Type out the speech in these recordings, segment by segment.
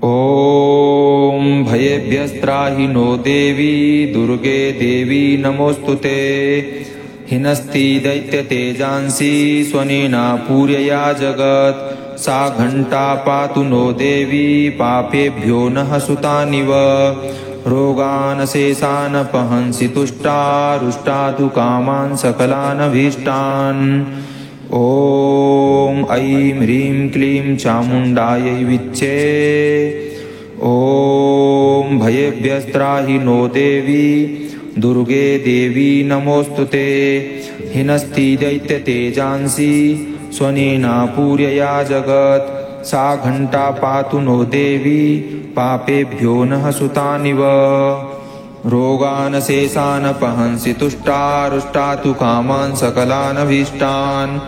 ॐ भयेभ्यस्त्राहि नो देवी दुर्गे देवी नमोऽस्तुते। हिनस्ति दैत्यतेजांसि स्वनेना पूर्यया जगत्। सा घण्टा पातु नो देवी पापेभ्यो नः सुतानिव। रोगान् शेषान् पहंसि तुष्टा रुष्टा तु कामान् सकलानभीष्टान्। ॐ ऐं ह्रीं क्लीं चामुण्डायै विच्चे। ॐ भयेभ्यस्त्राहि नो देवी दुर्गे देवी नमोऽस्तुते। हिनस्ति दैत्यतेजांसि स्वनेना पूर्यया जगत्। सा घण्टा पातु नो देवी पापेभ्यो नः सुतानिव। रोगान् शेषान् पहंसि तुष्टा रुष्टा तु कामान् सकलानभीष्टान्।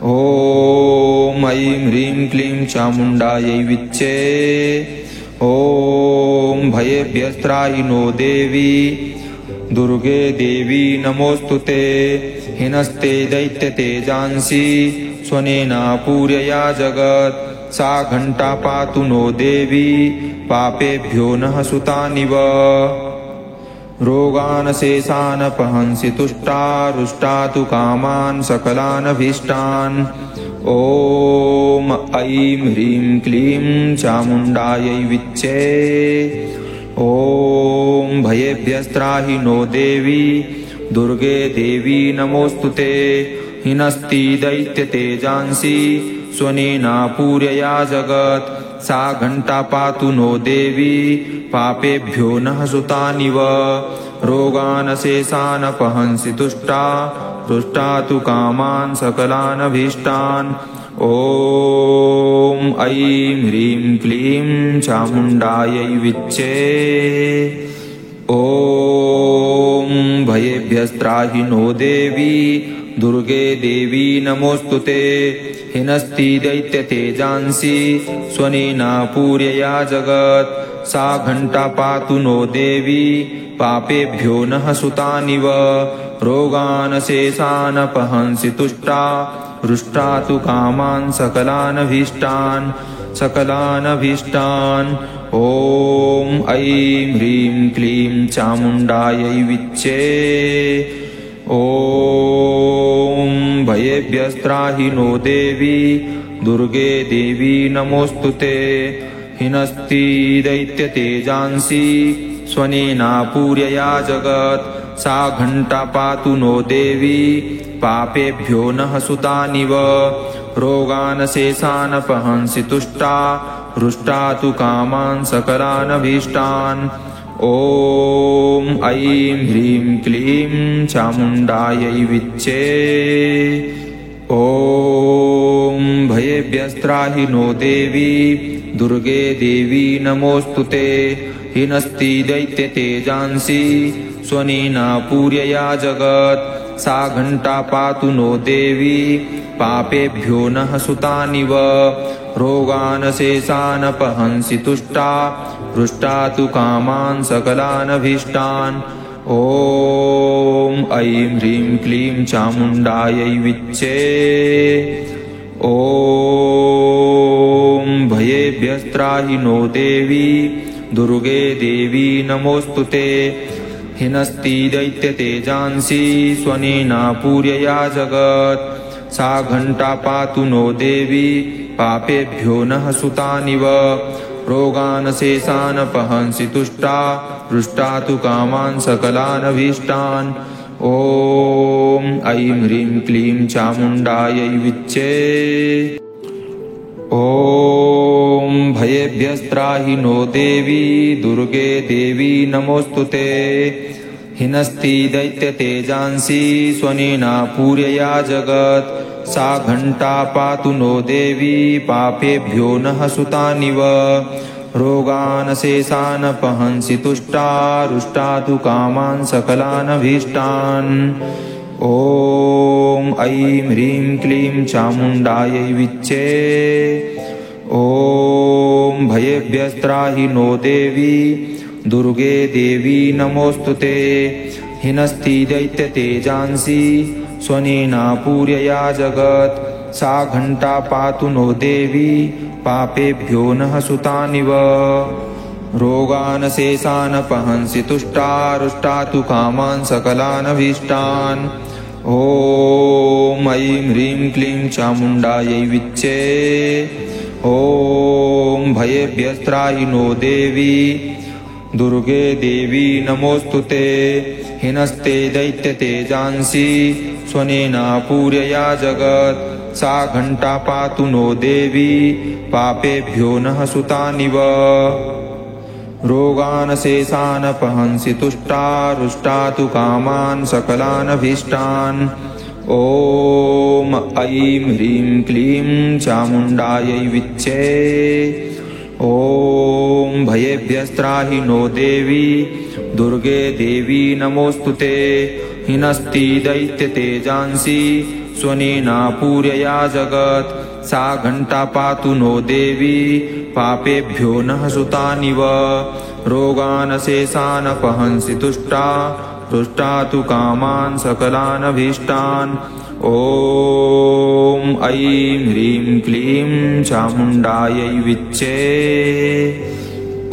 ॐ ऐं ह्रीं क्लीं चामुण्डायै विच्चे। ॐ भयेभ्यस्त्राहि नो देवी दुर्गे देवी नमोऽस्तुते। हिनस्ते दैत्यतेजांसि स्वनेना पूर्यया जगत्। सा घण्टा पातु नो देवी पापेभ्यो नः सुतानिव। रोगान् शेषान् पहंसि तुष्टा रुष्टा तु कामान् सकलानभीष्टान्। ॐ ऐं ह्रीं क्लीं चामुण्डायै विच्चे। ॐ भयेभ्यस्त्राहि नो देवी दुर्गे देवी नमोऽस्तुते। हिनस्ति दैत्यतेजांसि स्वनेना पूर्यया जगत्। सा घण्टा पातु नो देवी पापेभ्यो नः सुतानिव। रोगान् शेषान् पहंसि तुष्टा रुष्टा तु कामान् सकलानभीष्टान्। ॐ ऐं ह्रीं क्लीं चामुण्डायै विच्चे। ॐ भयेभ्यस्त्राहि नो देवी दुर्गे देवी नमोऽस्तुते। हिनस्ति दैत्यतेजांसि स्वनेना पूर्यया जगत्। सा घण्टा पातु नो देवी पापेभ्यो नः सुतानिव। रोगान् शेषान् पहंसि तुष्टा रुष्टा तु कामान् सकलानभीष्टान्। ॐ ऐं ह्रीं क्लीं चामुण्डायै विच्चे। ॐ भयेभ्यस्त्राहि नो देवी दुर्गे देवी नमोऽस्तुते। हिनस्ति दैत्यतेजांसि स्वनेना पूर्यया जगत्। सा घण्टा पातु नो देवी पापेभ्यो नः सुतानिव। रोगान् शेषान् पहंसि तुष्टा रुष्टा तु कामान् सकलानभीष्टान्। ॐ ऐं ह्रीं क्लीं चामुण्डायै विच्चे। ॐ भयेभ्यस्त्राहि नो देवी दुर्गे देवी नमोऽस्तुते। हिनस्ति दैत्यतेजांसि स्वनेना पूर्यया जगत्। सा घण्टा पातु नो देवी पापेभ्यो नः सुतानिव। रोगान् शेषान् पहंसि तुष्टा रुष्टा तु कामान् सकलानभीष्टान्। ॐ ऐं ह्रीं क्लीं चामुण्डायै विच्चे। ॐ भयेभ्यस्त्राहि नो देवी दुर्गे देवी नमोऽस्तुते। हिनस्ति दैत्यतेजांसि स्वनेना पूर्यया जगत्। सा घण्टा पातु नो देवी पापेभ्यो नः सुतानिव। रोगान् शेषान् पहंसि तुष्टा रुष्टा तु कामान् सकलानभीष्टान्। ॐ ऐं ह्रीं क्लीं चामुण्डायै विच्चे। ॐ भयेभ्यस्त्राहि नो देवी दुर्गे देवी नमोऽस्तुते। हिनस्ति दैत्यतेजांसि स्वनेना पूर्यया जगत्। सा घण्टा पातु नो देवी पापेभ्यो नः सुतानिव। रोगान् शेषान् पहंसि तुष्टा रुष्टा तु कामान् सकलानभीष्टान्। ॐ ऐं ह्रीं क्लीं चामुण्डायै विच्चे। ॐ भयेभ्यस्त्राहि नो देवी दुर्गे देवी नमोऽस्तुते। हिनस्ति दैत्यतेजांसि स्वनेना पूर्यया जगत्। सा घण्टा पातु नो देवी पापेभ्यो नः सुतानिव रोगान् शेषान् पहंसि तुष्टा रुष्टा तु कामान् सकलानभीष्टान् ॐ ऐं ह्रीं क्लीं चामुण्डायै विच्चे ॐ भयेभ्यस्त्राहि नो देवी दुर्गे देवी नमोऽस्तुते हिनस्ते दैत्यतेजांसि स्वनेना पूर्यया जगत् सा घण्टा पातु नो देवी पापेभ्यो नः सुतानिव रोगान् शेषान् पहंसि तुष्टा रुष्टा तु कामान् सकलानभीष्टान् ॐ ऐं ह्रीं क्लीं चामुण्डायै विच्चे ॐ भयेभ्यस्त्राहि नो देवी दुर्गे देवी नमोऽस्तुते हिनस्ति दैत्यतेजांसि स्वनेना पूर्यया जगत् सा घण्टा पातु नो देवी पापेभ्यो नः सुतानिव रोगान् शेषान् पहंसि तुष्टा रुष्टा तु कामान् सकलानभीष्टान् ॐ ऐं ह्रीं क्लीं चामुण्डायै विच्चे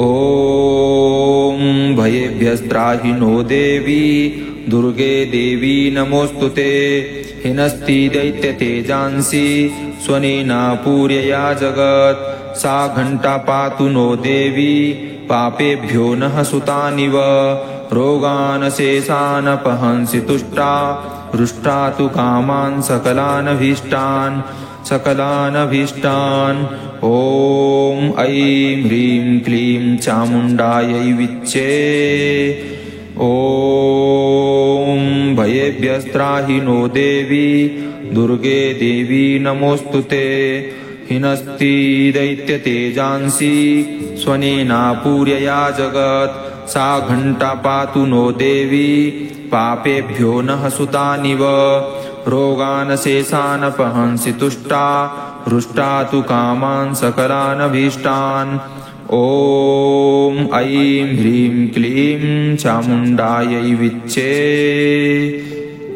ॐ भयेभ्यस्त्राहि नो देवी दुर्गे देवी नमोऽस्तुते हिनस्ति दैत्यतेजांसि स्वनेना पूर्यया जगत् सा घण्टा पातु नो देवी पापेभ्यो नः सुतानिव रोगान् शेषान् पहंसि तुष्टा रुष्टा तु कामान् सकलानभीष्टान् ॐ ऐं ह्रीं क्लीं चामुण्डायै विच्चे ॐ भयेभ्यस्त्राहि नो देवी दुर्गे देवी नमोऽस्तुते हिनस्ति दैत्यतेजांसि स्वनेना पूर्यया जगत् सा घण्टा पातु नो देवी पापेभ्यो नः सुतानिव रोगान् शेषान् पहंसि तुष्टा रुष्टा तु कामान् सकलानभीष्टान् ॐ ऐं ह्रीं क्लीं चामुण्डायै विच्चे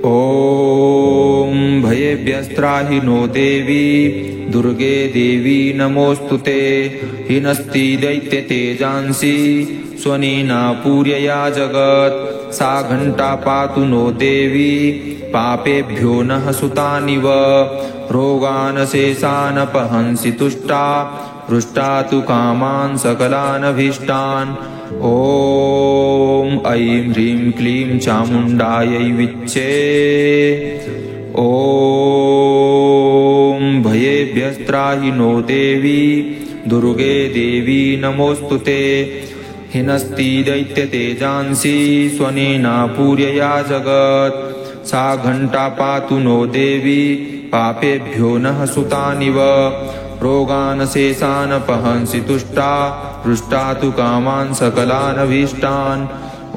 ॐ भयेभ्यस्त्राहि नो देवी दुर्गे देवी नमोऽस्तुते हिनस्ति दैत्यतेजांसि स्वनेना पूर्यया जगत् सा घण्टा पातु नो देवी पापेभ्यो नः सुतानिव रोगान् शेषान् पहंसि तुष्टा रुष्टा तु कामान् सकलानभीष्टान् ॐ ऐं ह्रीं क्लीं चामुण्डायै विच्चे ॐ भयेभ्यस्त्राहि नो देवी दुर्गे देवी नमोऽस्तुते हिनस्ति दैत्यतेजांसि स्वनेना पूर्यया जगत् सा घण्टा पातु नो देवी पापेभ्यो नः सुतानिव रोगान् शेषान् पहंसि तुष्टा रुष्टा तु कामान् सकलानभीष्टान्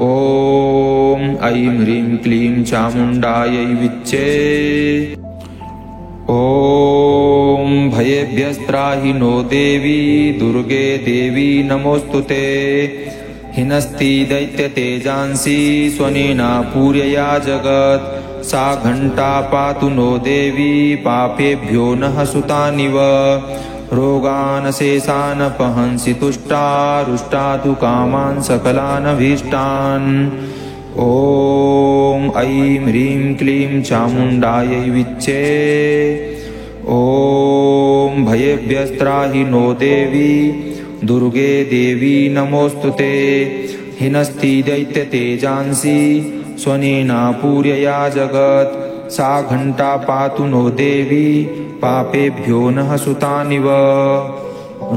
ॐ ऐं ह्रीं क्लीं चामुण्डायै विच्चे ॐ भयेभ्यस्त्राहि नो देवी दुर्गे देवी नमोऽस्तुते हिनस्ति दैत्यतेजांसि स्वनेना पूर्यया जगत् सा घण्टा पातु नो देवी पापेभ्यो नः सुतानिव रोगान् शेषान् पहंसि तुष्टा रुष्टा तु कामान् सकलानभीष्टान् ॐ ऐं ह्रीं क्लीं चामुण्डायै विच्चे ॐ भयेभ्यस्त्राहि नो देवी दुर्गे देवी नमोऽस्तुते हिनस्ति दैत्यतेजांसि स्वनेना पूर्यया जगत् सा घण्टा पातु नो देवी पापेभ्यो नः सुतानिव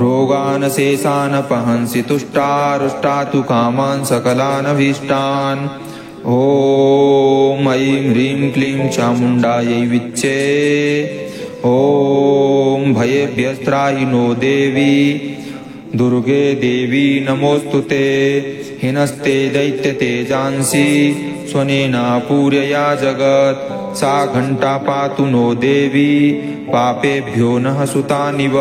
रोगान् शेषान् पहंसि तुष्टा रुष्टा तु कामान् सकलानभीष्टान् ॐ ऐं ह्रीं क्लीं चामुण्डायै विच्चे ॐ भयेभ्यस्त्राहि नो देवी दुर्गे देवी नमोऽस्तुते हिनस्ते दैत्यतेजांसि स्वनेना पूर्यया जगत् सा घण्टा पातु नो देवी पापेभ्यो नः सुतानिव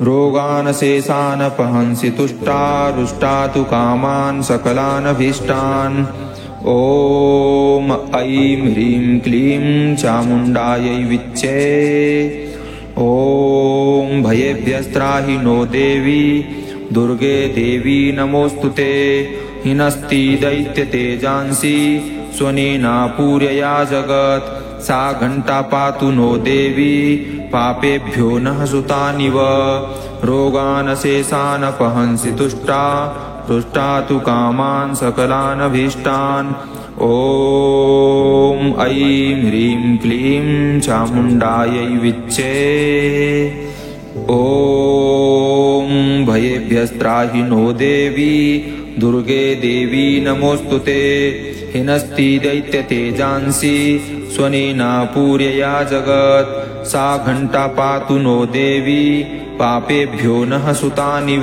रोगान् शेषान् पहंसि तुष्टा रुष्टा तु कामान् सकलानभीष्टान् ॐ ऐं ह्रीं क्लीं चामुण्डायै विच्चे। ॐ भयेभ्यस्त्राहि नो देवी दुर्गे देवी नमोऽस्तुते। हिनस्ति दैत्यतेजांसि स्वनेना पूर्यया जगत्। सा घण्टा पातु नो देवी पापेभ्यो नः सुतानिव। रोगानशेषानपहंसि तुष्टा तुष्टा तु कामान् सकलानभीष्टान्। ॐ ऐं ह्रीं क्लीं चामुण्डायै विच्चे। ॐ भयेभ्यस्त्राहि नो देवी दुर्गे देवी नमोऽस्तुते। हिनस्ति दैत्यतेजांसि स्वनेना पूर्यया जगत्। सा घण्टा पातु नो देवी पापेभ्यो नः सुतानिव।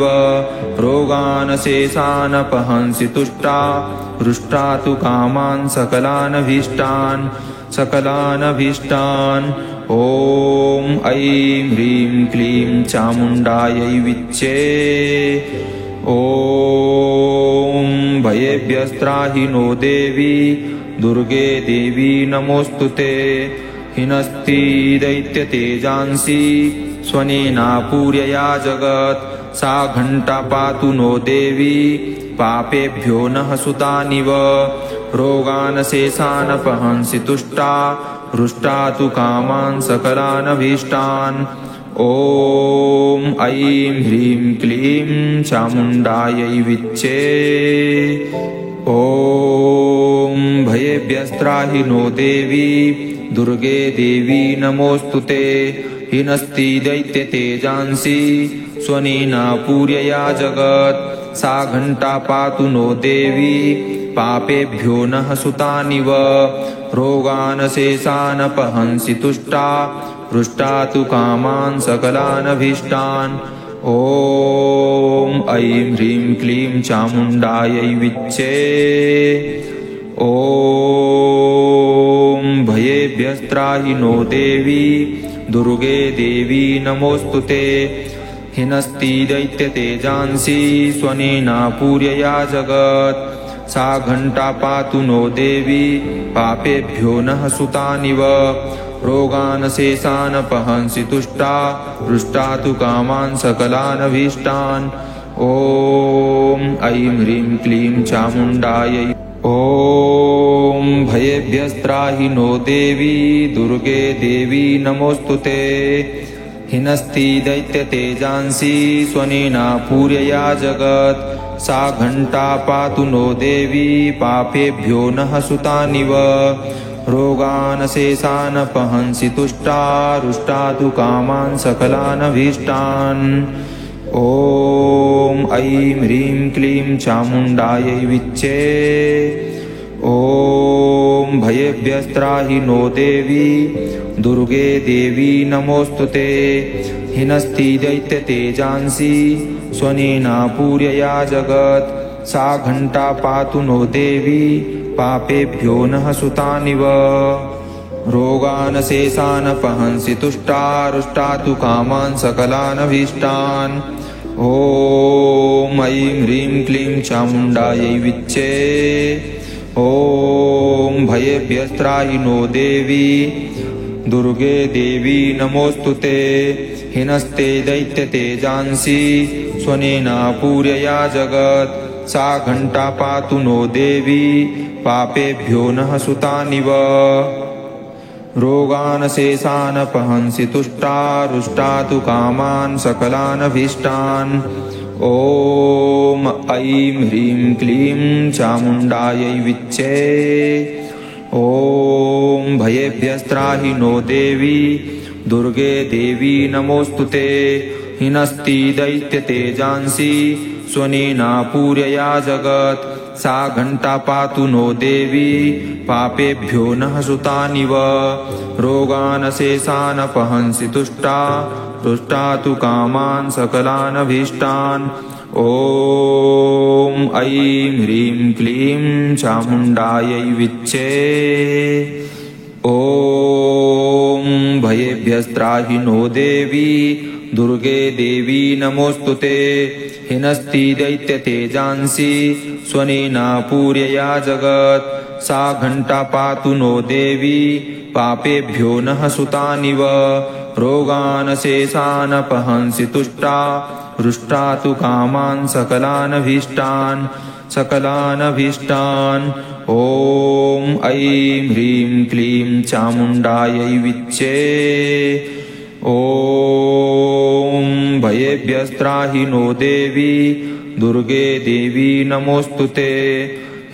रोगानशेषानपहंसि तुष्टा हृष्टा तु कामान् सकलानभीष्टान् सकलानभीष्टान्। ॐ ऐं ह्रीं क्लीं चामुण्डायै विच्चे। ॐ भयेभ्यस्त्राहि नो देवी दुर्गे देवी नमोऽस्तुते। हिनस्ति दैत्यतेजांसि स्वनेना पूर्यया जगत्। सा घण्टा पातु नो देवी पापेभ्यो नः सुतानिव। रोगानशेषानपहंसि तुष्टा हृष्टा तु कामान् सकलानभीष्टान्। ॐ ऐं ह्रीं क्लीं चामुण्डायै विच्चे। ॐ भयेभ्यस्त्राहि नो देवी दुर्गे देवी नमोऽस्तुते। हिनस्ति दैत्यतेजांसि स्वनेना पूर्यया जगत्। सा घण्टा पातु नो देवी पापेभ्यो नः सुतानिव। रोगानशेषानपहंसि तुष्टा हृष्टा तु कामान् सकलानभीष्टान्। ॐ ऐं ह्रीं क्लीं चामुण्डायै विच्चे। ॐ भयेभ्यस्त्राहि नो देवी दुर्गे देवी नमोऽस्तुते। हिनस्ति दैत्यतेजांसि स्वनेना पूर्यया जगत्। सा घण्टा पातु नो देवी पापेभ्यो नः सुतानिव। रोगानशेषानपहंसि तुष्टा हृष्टा तु कामान् सकलानभीष्टान्। ॐ ऐं ह्रीं क्लीं चामुण्डायै। ॐ भयेभ्यस्त्राहि नो देवी दुर्गे देवी नमोऽस्तुते। हिनस्ति दैत्यतेजांसि स्वनेना पूर्यया जगत्। सा घण्टा पातु नो देवी पापेभ्यो नः सुतानिव। रोगानशेषानपहंसि तुष्टा हृष्टा तु कामान् सकलानभीष्टान्। ॐ ऐं ह्रीं क्लीं चामुण्डायै विच्चे। ॐ भयेभ्यस्त्राहि नो देवी दुर्गे देवी नमोऽस्तुते। हिनस्ति दैत्यतेजांसि स्वनेना पूर्यया जगत्। सा घण्टा पातु नो देवी पापेभ्यो नः सुतानिव। रोगानशेषानपहंसि तुष्टा हृष्टा तु कामान् सकलानभीष्टान्। ॐ ऐं ह्रीं क्लीं चामुण्डायै विच्चे। ॐ भयेभ्यस्त्राहि नो देवी दुर्गे देवी नमोऽस्तुते। हिनस्ते दैत्यतेजांसि स्वनेना पूर्यया जगत्। सा घण्टा पातु नो देवी पापेभ्यो नः सुतानिव। रोगानशेषानपहंसि तुष्टा हृष्टा तु कामान् सकलानभीष्टान्। ॐ ऐं ह्रीं क्लीं चामुण्डायै विच्चे। ॐ भयेभ्यस्त्राहि नो देवी दुर्गे देवी नमोऽस्तुते। हिनस्ति दैत्यतेजांसि स्वनेना पूर्यया जगत्। सा घण्टा पातु नो देवी पापेभ्यो नः सुतानिव। रोगानशेषानपहंसि तुष्टा हृष्टा तु कामान् सकलानभीष्टान्। ॐ ऐं ह्रीं क्लीं चामुण्डायै विच्चे। ॐ भयेभ्यस्त्राहि नो देवी दुर्गे देवी नमोऽस्तुते हिनस्ति दैत्यतेजांसि स्वनेना पूर्यया जगत् सा घण्टा पातु नो देवी पापेभ्यो नः सुतानिव रोगान् शेषानपहंसि तुष्टा हृष्टा तु कामान् सकलानभीष्टान् ॐ ऐं ह्रीं क्लीं चामुण्डायै विच्चे ॐ भयेभ्यस्त्राहि नो देवी दुर्गे देवी नमोऽस्तुते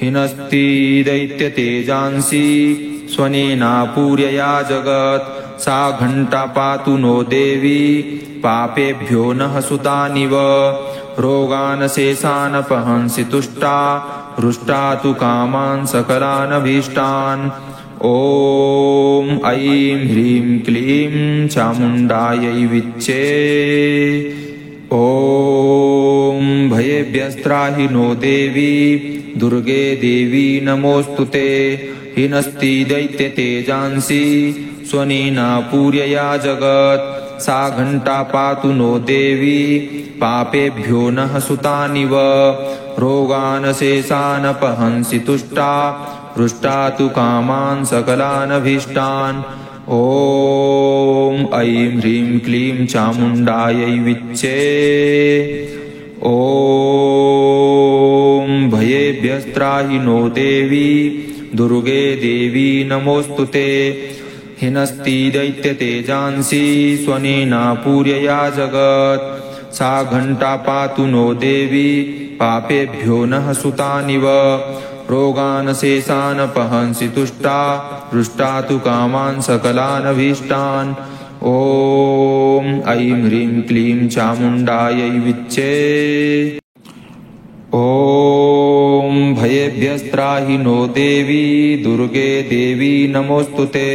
हिनस्ति दैत्यतेजांसि स्वनेना पूर्यया जगत् सा घण्टा पातु नो देवी पापेभ्यो नः सुतानिव रोगान् शेषानपहंसि तुष्टा हृष्टा तु कामान् सकलानभीष्टान् ॐ ऐं ह्रीं क्लीं चामुण्डायै विच्चे ॐ भयेभ्यस्त्राहि नो देवी दुर्गे देवी नमोऽस्तुते हिनस्ति दैत्यतेजांसि स्वनेना पूर्यया जगत् सा घण्टा पातु नो देवी पापेभ्यो नः सुतानिव रोगान् शेषानपहंसि तुष्टा हृष्टा तु कामान् सकलानभीष्टान् ॐ ऐं ह्रीं क्लीं चामुण्डायै विच्चे ॐ भयेभ्यस्त्राहि नो देवी दुर्गे देवी नमोऽस्तुते हिनस्ति दैत्यतेजांसि स्वनेना पूर्यया जगत् सा घण्टा पातु नो देवी पापेभ्यो नः सुतानिव रोगान् शेषानपहंसि तुष्टा हृष्टा तु कामान् सकलानभीष्टान् ॐ ऐं ह्रीं क्लीं चामुण्डायै विच्चे ॐ भयेभ्यस्त्राहि नो देवी दुर्गे देवी नमोऽस्तुते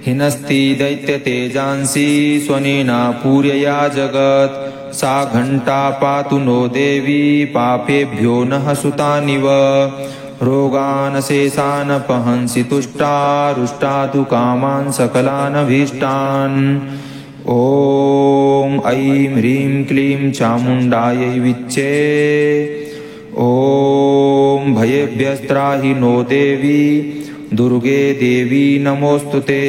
हिनस्ति दैत्यतेजांसि स्वनेना पूर्यया जगत् सा घण्टा पातु नो देवी पापेभ्यो नः सुतानिव रोगान् शेषानपहंसि तुष्टा हृष्टा तु कामान् सकलानभीष्टान् ॐ ऐं ह्रीं क्लीं चामुण्डायै विच्चे ॐ भयेभ्यस्त्राहि नो देवी दुर्गे देवी नमोऽस्तुते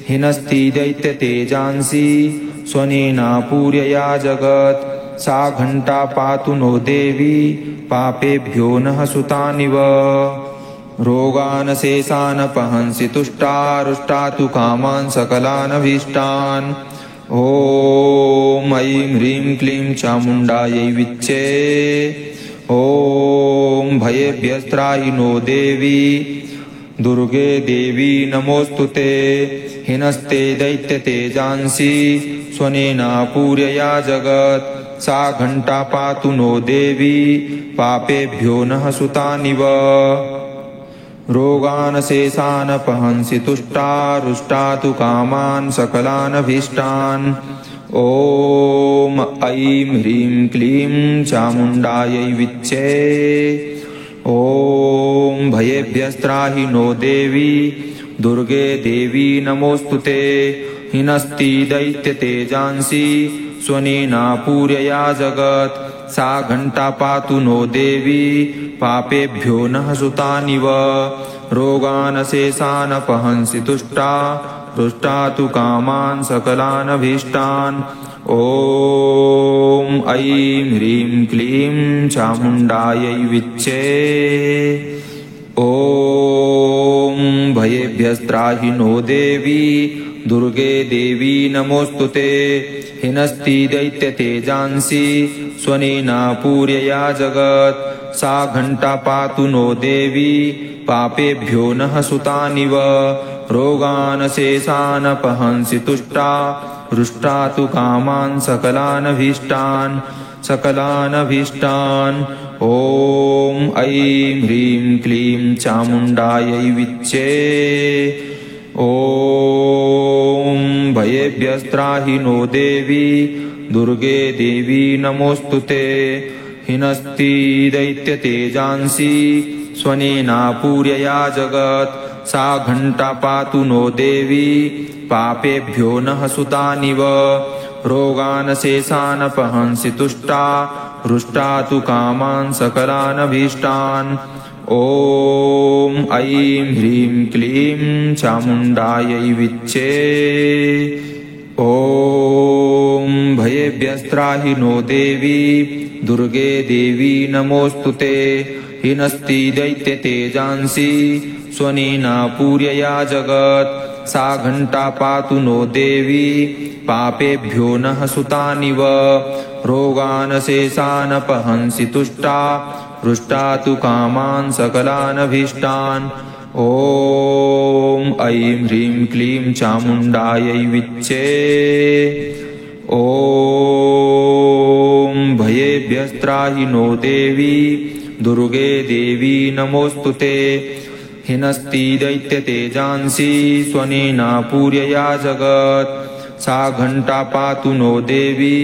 हिनस्ति दैत्यतेजांसि स्वनेना पूर्यया जगत् सा घण्टा पातु नो देवी पापेभ्यो नः सुतानिव रोगान् शेषानपहंसि तुष्टा हृष्टा तु कामान् सकलानभीष्टान् ॐ ऐं ह्रीं क्लीं चामुण्डायै विच्चे ॐ भयेभ्यस्त्राहि नो देवी दुर्गे देवी नमोऽस्तुते हिनस्ते दैत्यतेजांसि स्वनेना पूर्यया जगत् सा घण्टा पातु नो देवी पापेभ्यो नः सुतानिव रोगान् शेषानपहंसि तुष्टा हृष्टा तु कामान् सकलानभीष्टान् ॐ ऐं ह्रीं क्लीं चामुण्डायै विच्चे ॐ भयेभ्यस्त्राहि नो देवी दुर्गे देवी नमोऽस्तुते हिनस्ति दैत्यतेजांसि स्वनेना पूर्यया जगत् सा घण्टा पातु नो देवी पापेभ्यो नः सुतानिव रोगान् शेषानपहंसि तुष्टा हृष्टा तु कामान् सकलानभीष्टान् ॐ ऐं ह्रीं क्लीं चामुण्डायै विच्चे ॐ भयेभ्यस्त्राहि नो देवी दुर्गे देवी नमोऽस्तुते हिनस्ति दैत्यतेजांसि स्वनेना पूर्यया जगत् सा घण्टा पातु नो देवी पापेभ्यो नः सुतानिव रोगान् शेषानपहंसि तुष्टा हृष्टा तु कामान् सकलानभीष्टान् ॐ ऐं ह्रीं क्लीं चामुण्डायै विच्चे ॐ भयेभ्यस्त्राहि नो देवी दुर्गे देवी नमोऽस्तुते हिनस्ति दैत्यतेजांसि स्वनेना पूर्यया जगत् सा घण्टा पातु नो देवी पापेभ्यो नः सुतानिव रोगान् शेषानपहंसि तुष्टा हृष्टा तु कामान् सकलानभीष्टान्। ॐ ऐं ह्रीं क्लीं चामुण्डायै विच्चे। ॐ भयेभ्यस्त्राहि नो देवी दुर्गे देवी नमोऽस्तुते। हिनस्ति दैत्यतेजांसि स्वनेना पूर्यया जगत् सा घण्टा पातु नो देवी पापेभ्यो नः सुतानिव। रोगान् शेषानपहंसि तुष्टा हृष्टा तु कामान् सकलानभीष्टान्। ॐ ऐं ह्रीं क्लीं चामुण्डायै विच्चे। ॐ भयेभ्यस्त्राहि नो देवी दुर्गे देवी नमोऽस्तुते। हिनस्ति दैत्यतेजांसि स्वनेना पूर्यया जगत् सा घण्टा पातु नो देवी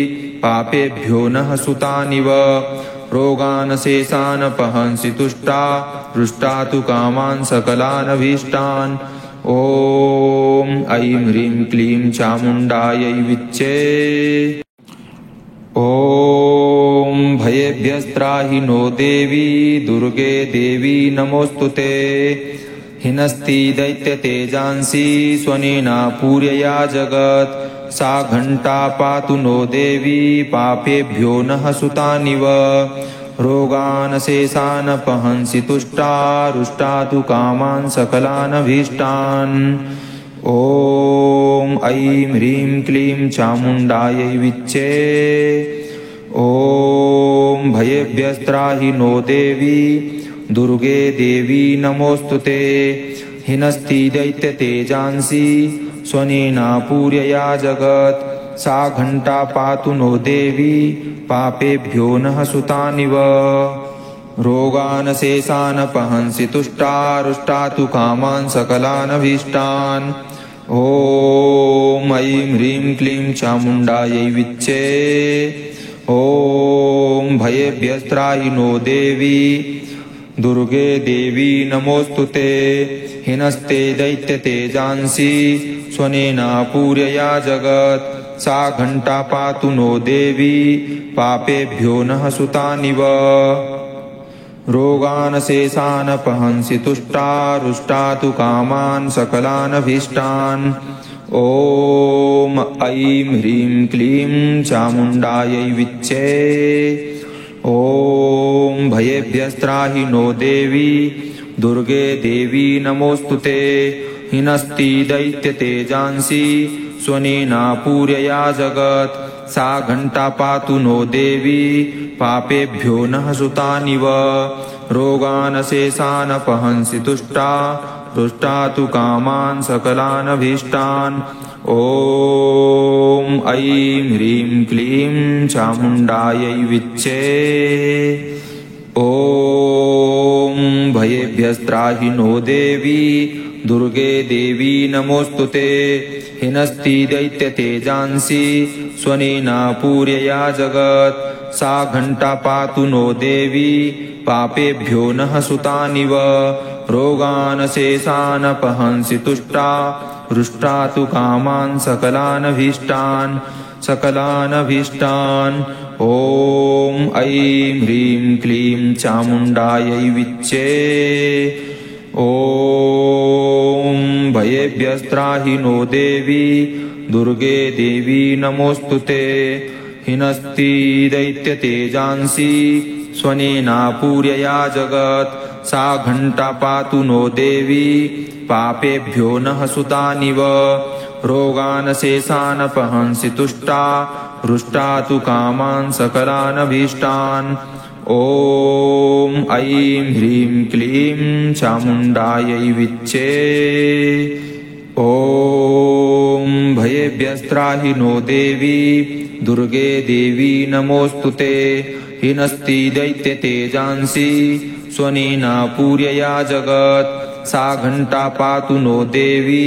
पापेभ्यो नः सुतानिव। रोगान् शेषानपहंसि तुष्टा हृष्टा तु कामान् सकलानभीष्टान्। ॐ ऐं ह्रीं क्लीं चामुण्डायै विच्चे। ॐ भयेभ्यस्त्राहि नो देवी दुर्गे देवी नमोऽस्तुते। हिनस्ति दैत्यतेजांसि स्वनेना पूर्यया जगत् सा घण्टा पातु नो देवी पापेभ्यो नः सुतानिव। रोगान् शेषानपहंसि तुष्टा हृष्टा तु कामान् सकलानभीष्टान्। ॐ ऐं ह्रीं क्लीं चामुण्डायै विच्चे। ॐ भयेभ्यस्त्राहि नो देवी दुर्गे देवी नमोऽस्तुते। हिनस्ति दैत्यतेजांसि स्वनेना पूर्यया जगत् सा घण्टा पातु नो देवी पापेभ्यो नः सुतानिव। रोगान् शेषानपहंसि तुष्टा हृष्टा तु कामान् सकलानभीष्टान्। ॐ ऐं ह्रीं क्लीं चामुण्डायै विच्चे। ॐ भयेभ्यस्त्राहि नो देवी दुर्गे देवी नमोऽस्तुते। हिनस्ते दैत्यतेजांसि स्वनेना पूर्यया जगत् सा घण्टा पातु नो देवी पापेभ्यो नः सुतानिव। रोगान् शेषानपहंसि तुष्टा हृष्टा तु कामान् सकलानभीष्टान्। ॐ ऐं ह्रीं क्लीं चामुण्डायै विच्चे। ॐ भयेभ्यस्त्राहि नो देवी दुर्गे देवी नमोऽस्तुते। हिनस्ति दैत्यतेजांसि स्वनेना पूर्यया जगत् सा घण्टा पातु नो देवी पापेभ्यो नः सुतानिव। रोगान् शेषानपहंसि तुष्टा हृष्टा तु कामान् सकलानभीष्टान्। ॐ ऐं ह्रीं क्लीं चामुण्डायै विच्चे। ॐ भयेभ्यस्त्राहि नो देवी दुर्गे देवी नमोऽस्तुते। हिनस्ति दैत्यतेजांसि स्वनेना पूर्यया जगत् सा घण्टा पातु नो देवी पापेभ्यो नः सुतानिव। रोगान् शेषानपहंसि तुष्टा हृष्टा तु कामान् सकलानभीष्टान्। ॐ ऐं ह्रीं क्लीं चामुण्डायै विच्चे। ॐ भयेभ्यस्त्राहि नो देवी दुर्गे देवी नमोऽस्तुते। हिनस्ति दैत्यतेजांसि स्वनेना पूर्यया जगत् सा घण्टा पातु नो देवी पापेभ्यो नः सुतानिव। रोगान् शेषानपहंसि तुष्टा हृष्टा तु कामान् सकलानभीष्टान्। ॐ ऐं ह्रीं क्लीं चामुण्डायै विच्चे। ॐ भयेभ्यस्त्राहि नो देवी दुर्गे देवी नमोऽस्तुते। हिनस्ति दैत्यतेजांसि स्वनेना पूर्यया जगत् सा घण्टा पातु नो देवी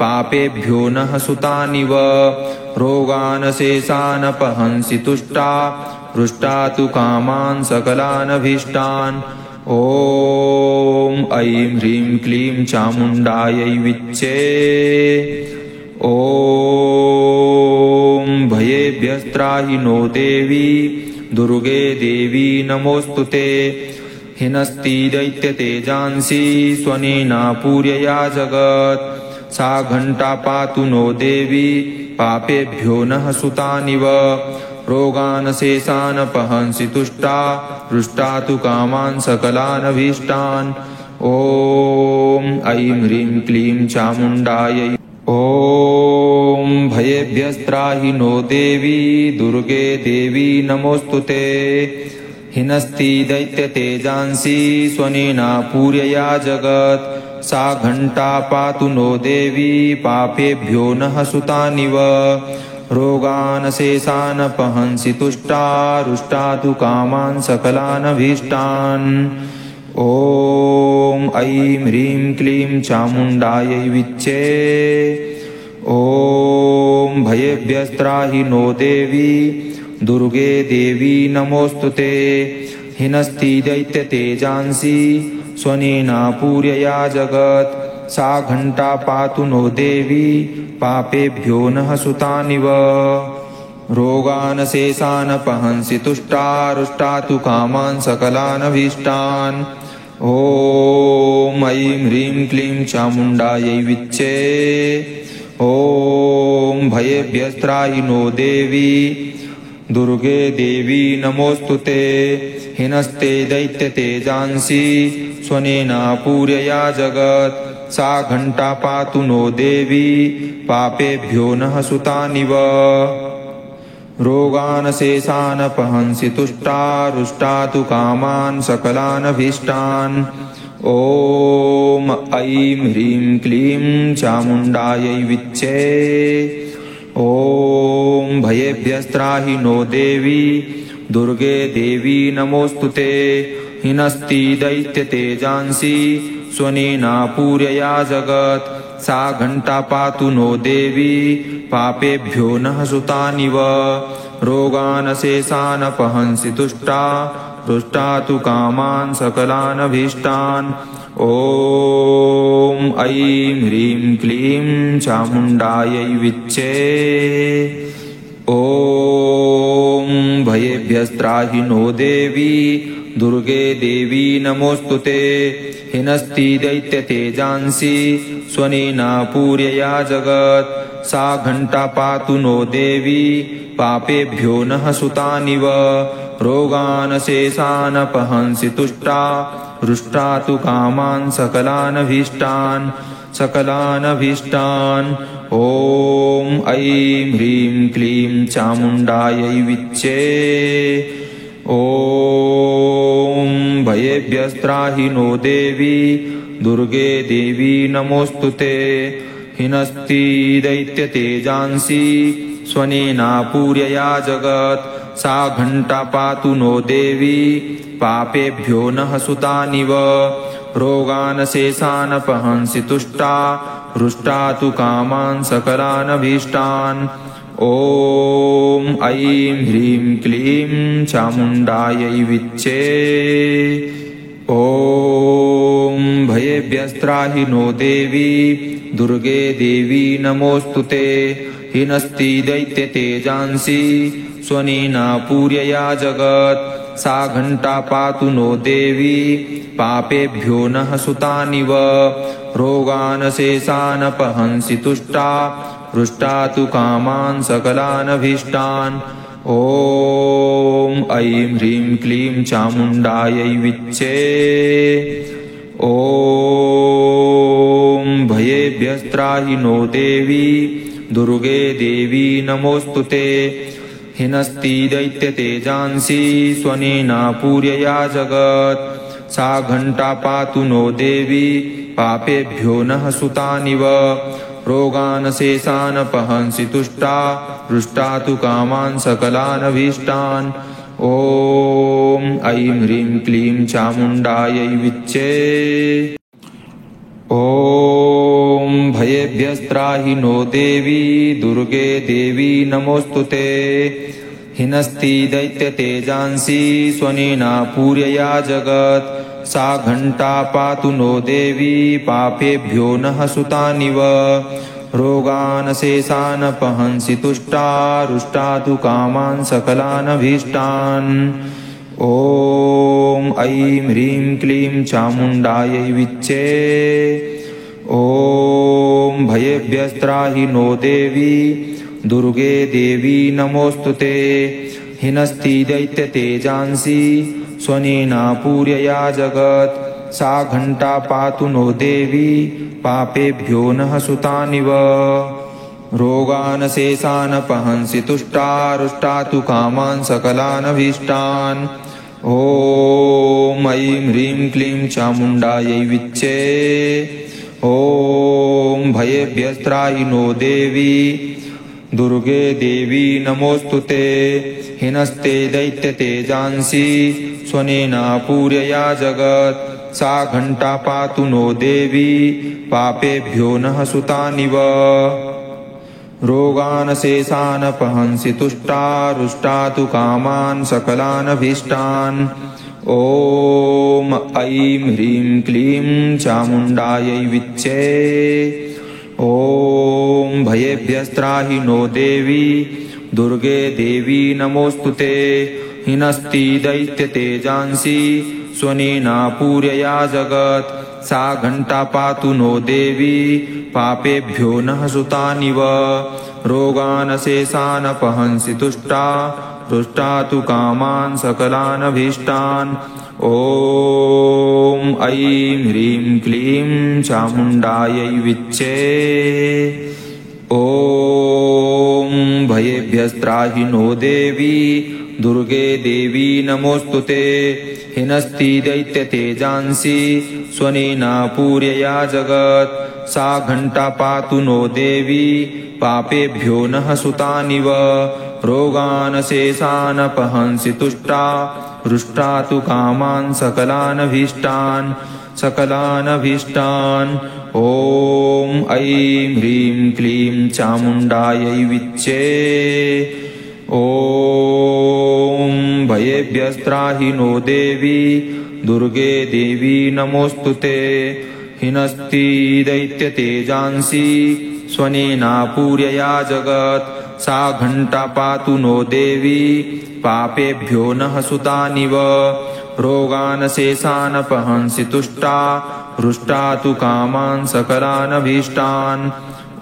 पापेभ्यो नः सुतानिव। रोगान् शेषानपहंसि तुष्टा हृष्टा तु कामान् सकलानभीष्टान्। ॐ ऐं ह्रीं क्लीं चामुण्डायै विच्चे। ॐ ॐ भयेभ्यस्त्राहि नो देवी दुर्गे देवी नमोऽस्तुते हिनस्ति दैत्यतेजांसि स्वनेना पूर्यया जगत् सा घण्टा पातु नो देवी पापेभ्यो नः सुतानिव रोगान् शेषान् पहंसि तुष्टा रुष्टा तु कामान् सकलानभीष्टान् ॐ ऐं ह्रीं क्लीं चामुण्डायै ॐ भयेभ्यस्त्राहि नो देवी दुर्गे देवी नमोऽस्तुते हिनस्ति दैत्यतेजांसि स्वनेना पूर्यया जगत् सा घण्टा पातु नो देवी पापेभ्यो नः सुतानिव रोगान् शेषान् पहंसि तुष्टा रुष्टा तु कामान् सकलानभीष्टान् ॐ ऐं ह्रीं क्लीं चामुण्डायै विच्चे ॐ भयेभ्यस्त्राहि नो देवी दुर्गे देवी नमोऽस्तुते हिनस्ति दैत्यतेजांसि स्वनेना पूर्यया जगत् सा घण्टा पातु नो देवी पापेभ्यो नः सुतानिव रोगान् शेषान् पहंसि तुष्टा रुष्टा तु कामान् सकलानभीष्टान् ॐ ऐं ह्रीं क्लीं चामुण्डायै विच्चे ॐ भयेभ्यस्त्राहि नो देवी दुर्गे देवी नमोऽस्तुते हिनस्ते दैत्यतेजांसि स्वनेना पूर्यया जगत् सा घण्टा पातु नो देवी पापेभ्यो नः सुतानिव रोगान् शेषान् पहंसि तुष्टा रुष्टा तु कामान् सकलानभीष्टान् ॐ ऐं ह्रीं क्लीं चामुण्डायै विच्चे ॐ भयेभ्यस्त्राहि नो देवी दुर्गे देवी नमोऽस्तुते हिनस्ति दैत्यतेजांसि स्वनेना पूर्यया जगत् सा घण्टा पातु नो देवी पापेभ्यो नः सुतानिव रोगान् शेषान् पहंसि तुष्टा रुष्टा तु कामान् सकलानभीष्टान् ॐ ऐं ह्रीं क्लीं चामुण्डायै विच्चे ॐ भयेभ्यस्त्राहि नो देवी दुर्गे देवी नमोऽस्तुते हिनस्ति दैत्यतेजांसि स्वनेना पूर्यया जगत् सा घण्टा पातु नो देवी पापेभ्यो नः सुतानिव रोगान् शेषान् पहंसि तुष्टा रुष्टा तु कामान् सकलानभीष्टान् ॐ ऐं ह्रीं क्लीं चामुण्डायै विच्चे ॐ भयेभ्यस्त्राहि नो देवी दुर्गे देवी नमोऽस्तुते हिनस्ति दैत्यतेजांसि स्वनेना पूर्यया जगत् सा घण्टा पातु नो देवी पापेभ्यो नः सुतानिव रोगान् शेषान् पहंसि तुष्टा रुष्टा तु कामान् सकलानभीष्टान् ॐ ऐं ह्रीं क्लीं चामुण्डायै विच्चे ॐ भयेभ्यस्त्राहि नो देवी दुर्गे देवी नमोऽस्तुते हिनस्ति दैत्यतेजांसि स्वनेना पूर्यया जगत् सा घण्टा पातु नो देवी पापेभ्यो नः सुतानिव रोगान् शेषान् पहंसि तुष्टा रुष्टा तु कामान् सकलानभीष्टान् ॐ ऐं ह्रीं क्लीं चामुण्डायै विच्चे ॐ भयेभ्यस्त्राहि नो देवी दुर्गे देवी नमोऽस्तुते हिनस्ति दैत्यतेजांसि स्वनेना पूर्यया जगत् सा घण्टा पातु नो देवी पापेभ्यो नः सुतानिव रोगान् शेषान् पहंसि तुष्टा रुष्टा तु कामान् सकलानभीष्टान् ॐ ऐं ह्रीं क्लीं चामुण्डायै विच्चे ॐ भयेभ्यस्त्राहि नो देवी दुर्गे देवी नमोऽस्तुते हिनस्ति दैत्यतेजांसि स्वनेना पूर्यया जगत् सा घण्टा पातु नो देवी पापेभ्यो नः सुतानिव रोगान् शेषान् पहंसि तुष्टा रुष्टा तु कामान् सकलानभीष्टान्। ॐ ऐं ह्रीं क्लीं चामुण्डायै विच्चे। ॐ भयेभ्यस्त्राहि नो देवी दुर्गे देवी नमोऽस्तुते। हिनस्ति दैत्यतेजांसि स्वनेना पूर्यया जगत्। सा घण्टा पातु नो देवी पापेभ्यो नः सुतानिव। रोगान् शेषान् पहंसि तुष्टा रुष्टा तु कामान् सकलानभीष्टान्। ॐ ऐं ह्रीं क्लीं चामुण्डायै विच्चे। ॐ भयेभ्यस्त्राहि नो देवी दुर्गे देवी नमोऽस्तुते। हिनस्ते दैत्यतेजांसि स्वनेना पूर्यया जगत्। सा घण्टा पातु नो देवी पापेभ्यो नः सुतानिव। रोगान् शेषान् पहंसि तुष्टा रुष्टा तु कामान् सकलानभीष्टान्। ॐ ऐं ह्रीं क्लीं चामुण्डायै विच्चे। ॐ भयेभ्यस्त्राहि नो देवी दुर्गे देवी नमोऽस्तुते। हिनस्ति दैत्यतेजांसि स्वनेना पूर्यया जगत्। सा घण्टा पातु नो देवी पापेभ्यो नः सुतानिव। रोगान् शेषान् पहंसि तुष्टा रुष्टा तु कामान् सकलानभीष्टान्। ॐ ऐं ह्रीं क्लीं चामुण्डायै विच्चे। ॐ भयेभ्यस्त्राहि नो देवी दुर्गे देवी नमोऽस्तुते। हिनस्ति दैत्यतेजांसि स्वनेना पूर्यया जगत्। सा घण्टा पातु नो देवी पापेभ्यो नः सुतानिव। रोगान् शेषान् पहंसि तुष्टा रुष्टा तु कामान् सकलानभीष्टान्। ॐ ऐं ह्रीं क्लीं चामुण्डायै विच्चे। ॐ भयेभ्यस्त्राहि नो देवी दुर्गे देवी नमोऽस्तुते। हिनस्ति दैत्यतेजांसि स्वनेना पूर्यया जगत्। सा घण्टा पातु नो देवी पापेभ्यो नः सुतानिव। रोगान् शेषान् पहंसि तुष्टा रुष्टा तु कामान् सकलानभीष्टान्।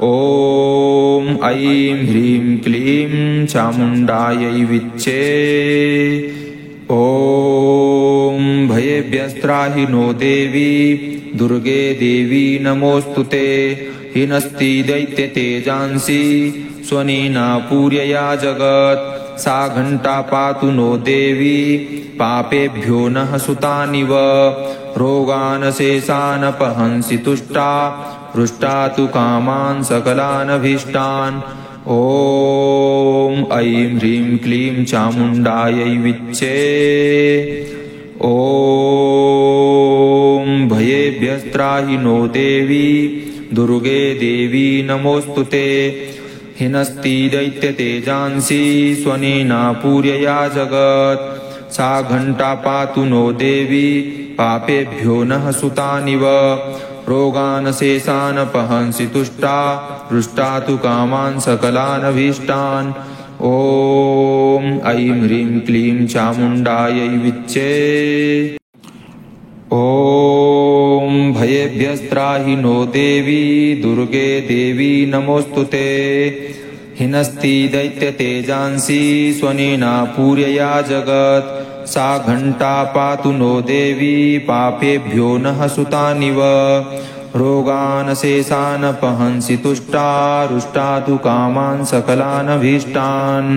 ॐ ऐं ह्रीं क्लीं चामुण्डायै विच्चे। ॐ भयेभ्यस्त्राहि नो देवी दुर्गे देवी नमोऽस्तुते। हिनस्ति दैत्यतेजांसि स्वनेना पूर्यया जगत्। सा घण्टा पातु नो देवी पापेभ्यो नः सुतानिव। रोगान् शेषान् पहंसि तुष्टा रुष्टा तु कामान् सकलानभीष्टान्। ॐ ऐं ह्रीं क्लीं चामुण्डायै विच्चे। ॐ भयेभ्यस्त्राहि नो देवी दुर्गे देवी नमोऽस्तुते। हिनस्ति दैत्यतेजांसि स्वनेना पूर्यया जगत्। सा घण्टा पातु नो देवी पापेभ्यो नः सुतानिव। रोगान् शेषान् पहंसि तुष्टा रुष्टा तु कामान् सकलानभीष्टान्। ॐ ऐं ह्रीं क्लीं चामुण्डायै विच्चे। ॐ भयेभ्यस्त्राहि नो देवी दुर्गे देवी नमोऽस्तुते। हिनस्ति दैत्यतेजांसि स्वनेना पूर्यया जगत्। सा घण्टा पातु नो देवी पापेभ्यो नः सुतानिव। रोगान् शेषान् पहंसि तुष्टा रुष्टा तु कामान् सकलानभीष्टान्।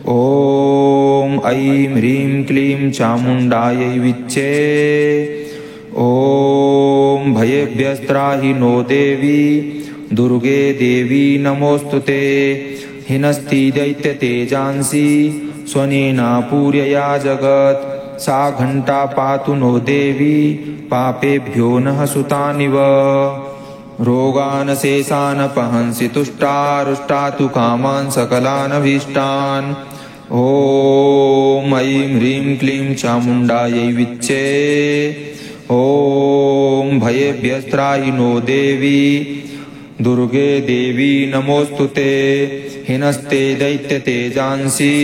ॐ ऐं ह्रीं क्लीं चामुण्डायै विच्चे। ॐ भयेभ्यस्त्राहि नो देवी दुर्गे देवी नमोऽस्तुते। हिनस्ति दैत्यतेजांसि स्वनेना पूर्यया जगत्। सा घण्टा पातु नो देवी पापेभ्यो नः सुतानिव। रोगान् शेषान् पहंसि तुष्टा रुष्टा तु कामान् सकलानभीष्टान्। ॐ ऐं ह्रीं क्लीं चामुण्डायै विच्चे। ॐ भयेभ्यस्त्राहि नो देवी दुर्गे देवी नमोऽस्तुते हिनस्ते दैत्यतेजांसि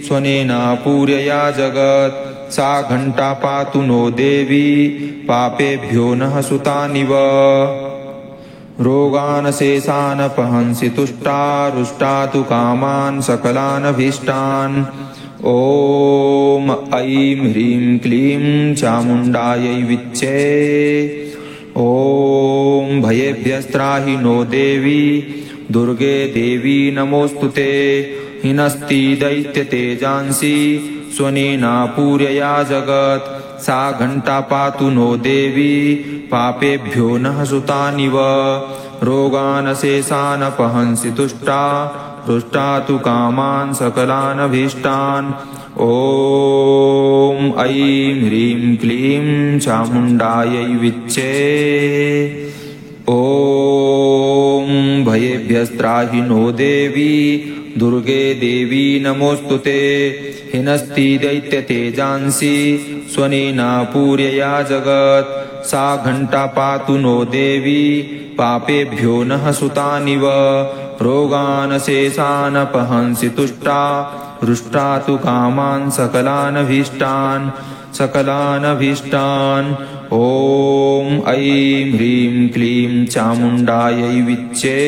स्वनेना पूर्यया जगत् सा घण्टा पातु नो देवी पापेभ्यो नः सुतानिव रोगान् शेषान् पहंसि तुष्टा रुष्टा तु कामान् सकलानभीष्टान् ॐ ऐं ह्रीं क्लीं चामुण्डायै विच्चे ॐ भयेभ्यस्त्राहि नो देवी दुर्गे देवी नमोऽस्तुते हिनस्ति दैत्यतेजांसि स्वनेना पूर्यया जगत् सा घण्टा पातु नो देवी पापेभ्यो नः सुतानिव रोगान् शेषान् पहंसि तुष्टा रुष्टा तु कामान् सकलानभीष्टान् ॐ ऐं ह्रीं क्लीं चामुण्डायै विच्चे ॐ भयेभ्यस्त्राहि नो देवी दुर्गे देवी नमोऽस्तुते हिनस्ति दैत्यतेजांसि स्वनेना पूर्यया जगत् सा घण्टा पातु नो देवी पापेभ्यो नः सुतानिव रोगान् शेषान् पहंसि तुष्टा रुष्टा तु कामान् सकलानभीष्टान् ॐ ऐं ह्रीं क्लीं चामुण्डायै विच्चे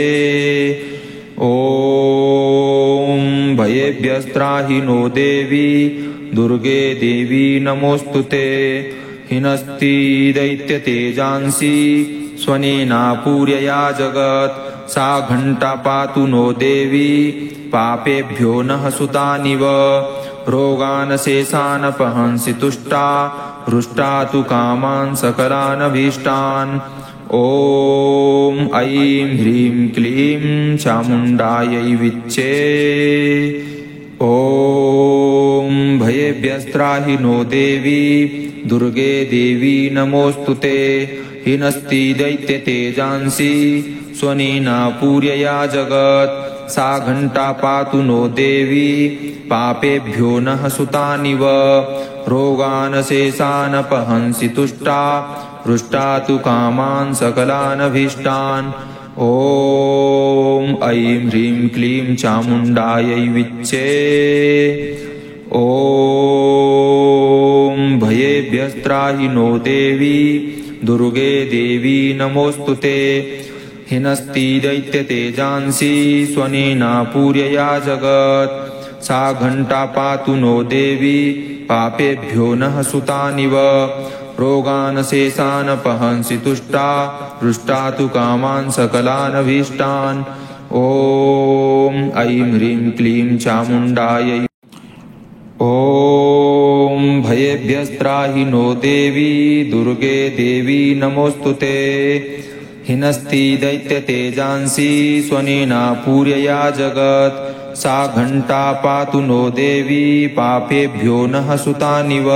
ॐ भयेभ्यस्त्राहि नो देवी दुर्गे देवी नमोऽस्तुते हिनस्ति दैत्यतेजांसि स्वनेना पूर्यया जगत् सा घण्टा पातु नो देवी पापेभ्यो नः सुतानिव रोगान् शेषान् पहंसि तुष्टा रुष्टा तु कामान् सकलानभीष्टान् ॐ ऐं ह्रीं क्लीं चामुण्डायै विच्चे ॐ भयेभ्यस्त्राहि नो देवी दुर्गे देवी नमोऽस्तुते हिनस्ति दैत्यतेजांसि स्वनेना पूर्यया जगत् सा घण्टा पातु नो देवी पापेभ्यो नः सुतानिव रोगान् शेषान् पहंसि तुष्टा रुष्टा तु कामान् सकलानभीष्टान् ॐ ऐं ह्रीं क्लीं चामुण्डायै विच्चे ॐ भयेभ्यस्त्राहि नो देवी दुर्गे देवी नमोऽस्तुते हिनस्ति दैत्यतेजांसि स्वनेना पूर्यया जगत् सा घण्टा पातु नो देवी पापेभ्यो नः सुतानिव रोगान् शेषान् पहंसि तुष्टा रुष्टा तु कामान् सकलानभीष्टान् ॐ ऐं ह्रीं क्लीं चामुण्डायै ॐ भयेभ्यस्त्राहि नो देवी दुर्गे देवी नमोऽस्तुते हिनस्ति दैत्यतेजांसि स्वनेना पूर्यया जगत् सा घण्टा पातु नो देवी पापेभ्यो नः सुतानिव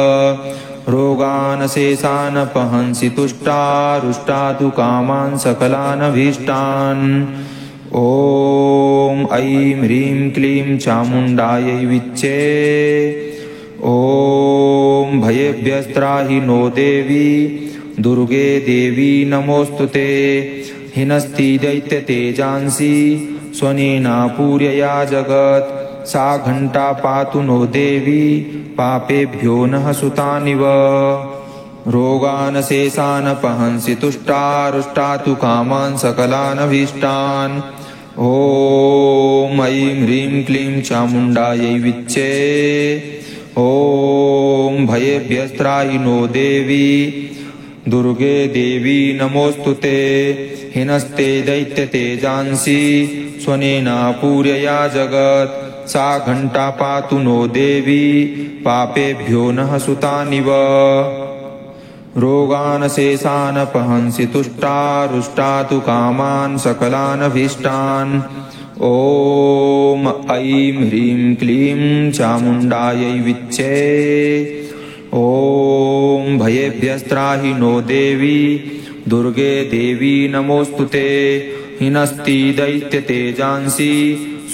रोगान् शेषान् पहंसि तुष्टा रुष्टा तु कामान् सकलानभीष्टान् ॐ ऐं ह्रीं क्लीं चामुण्डायै विच्चे ॐ भयेभ्यस्त्राहि नो देवी दुर्गे देवी नमोऽस्तुते हिनस्ति दैत्यतेजांसि स्वनेना पूर्यया जगत् सा घण्टा पातु नो देवी पापेभ्यो नः सुतानिव रोगान् शेषान् पहंसि तुष्टा रुष्टा तु कामान् सकलानभीष्टान् ॐ ऐं ह्रीं क्लीं चामुण्डायै विच्चे ॐ भयेभ्यस्त्राहि नो देवी दुर्गे देवी नमोऽस्तुते हिनस्ते दैत्यतेजांसि स्वनेना पूर्यया जगत् सा घण्टा पातु नो देवी पापेभ्यो नः सुतानिव रोगान् शेषान् पहंसि तुष्टा रुष्टा तु कामान् सकलानभीष्टान् ॐ ऐं ह्रीं क्लीं चामुण्डायै विच्चे ॐ भयेभ्यस्त्राहि नो देवी दुर्गे देवी नमोऽस्तुते हिनस्ति दैत्यतेजांसि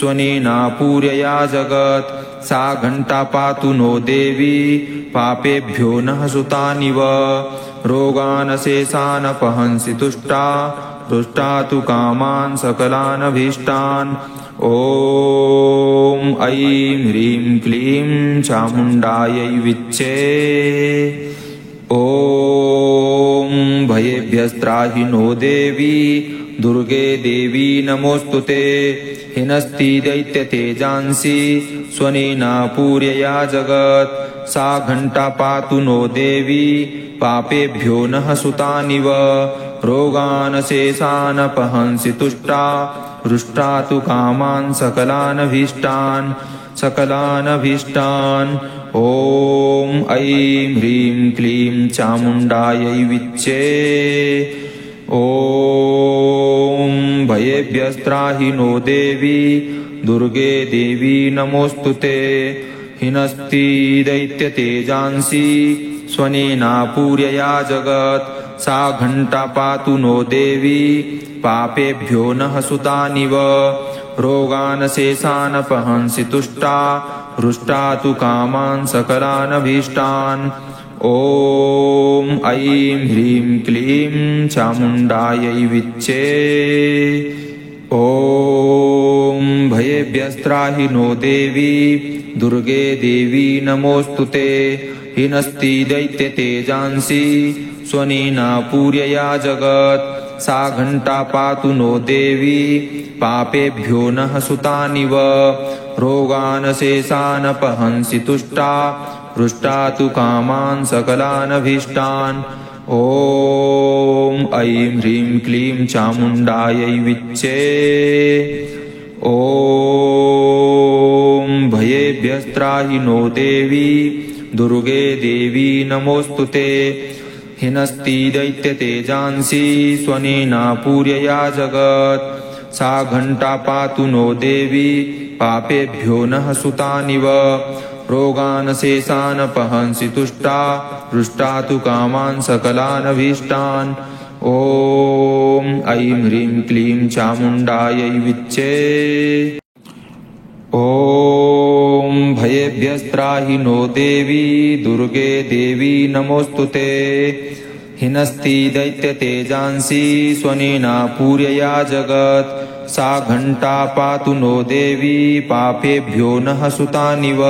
स्वनेना पूर्यया जगत् सा घण्टा पातु नो देवी पापेभ्यो नः सुतानिव रोगान् शेषान् पहंसि तुष्टा हृष्टातु कामान् सकलानभीष्टान्। ॐ ऐं ह्रीं क्लीं चामुण्डायै विच्चे। ॐ भयेभ्यस्त्राहि नो देवी दुर्गे देवी नमोऽस्तुते। हिनस्ति दैत्यतेजांसि स्वनेना पूर्यया जगत्। सा घण्टा पातु नो देवी पापेभ्यो नः सुतानिव। रोगान् शेषानपहंसि तुष्टा हृष्टा तु कामान् सकलानभीष्टान्। ॐ ऐं ह्रीं क्लीं चामुण्डायै विच्चे। ॐ भयेभ्यस्त्राहि नो देवी दुर्गे देवी नमोऽस्तुते। हिनस्ति दैत्यतेजांसि स्वनेना पूर्यया जगत्। सा घण्टा पातु नो देवी पापेभ्यो नः सुतानिव। रोगान् शेषानपहंसि तुष्टा हृष्टा तु कामान् सकलानभीष्टान्। ॐ ऐं ह्रीं क्लीं चामुण्डायै विच्चे। ॐ भयेभ्यस्त्राहि नो देवी दुर्गे देवी नमोऽस्तुते। हिनस्ति दैत्यतेजांसि स्वनेना पूर्यया जगत्। सा घण्टा पातु नो देवी पापेभ्यो नः सुतानिव। रोगान् शेषानपहंसि तुष्टा हृष्टा तु कामान् सकलानभीष्टान्। ॐ ऐं ह्रीं क्लीं चामुण्डायै विच्चे। ॐ भयेभ्यस्त्राहि नो देवी दुर्गे देवी नमोऽस्तुते। हिनस्ति दैत्यतेजांसि स्वनेना पूर्यया जगत्। सा घण्टा पातु नो देवी पापेभ्यो नः सुतानिव। रोगान् शेषानपहंसि तुष्टा हृष्टा तु कामान् सकलानभीष्टान्। ॐ ऐं ह्रीं क्लीं चामुण्डायै विच्चे। ॐ भयेभ्यस्त्राहि नो देवी दुर्गे देवी नमोऽस्तुते। हिनस्ति दैत्यतेजांसि स्वनेना पूर्यया जगत्। सा घण्टा पातु नो देवी पापेभ्यो नः सुतानिव।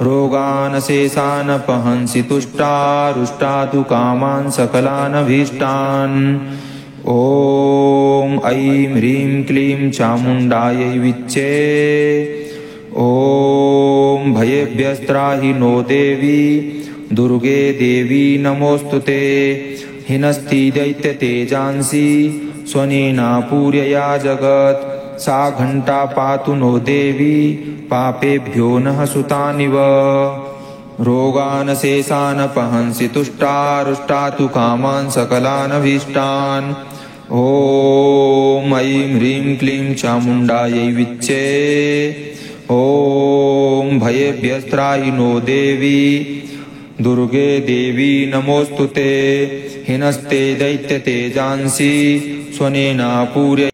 रोगान् शेषानपहंसि तुष्टा हृष्टा तु कामान् सकलानभीष्टान्। ॐ ऐं ह्रीं क्लीं चामुण्डायै विच्चे। ॐ भयेभ्यस्त्राहि नो देवी दुर्गे देवी नमोऽस्तुते। हिनस्ति दैत्यतेजांसि स्वनेना पूर्यया जगत्। सा घण्टा पातु नो देवी पापेभ्यो नः सुतानिव। रोगान् शेषानपहंसि तुष्टा हृष्टा तु कामान् सकलानभीष्टान्। ॐ ऐं ह्रीं क्लीं चामुण्डायै विच्चे। ॐ भयेभ्यस्त्राहि नो देवी दुर्गे देवी नमोऽस्तुते। हिनस्ते दैत्यतेजांसि स्वनेना पूर्य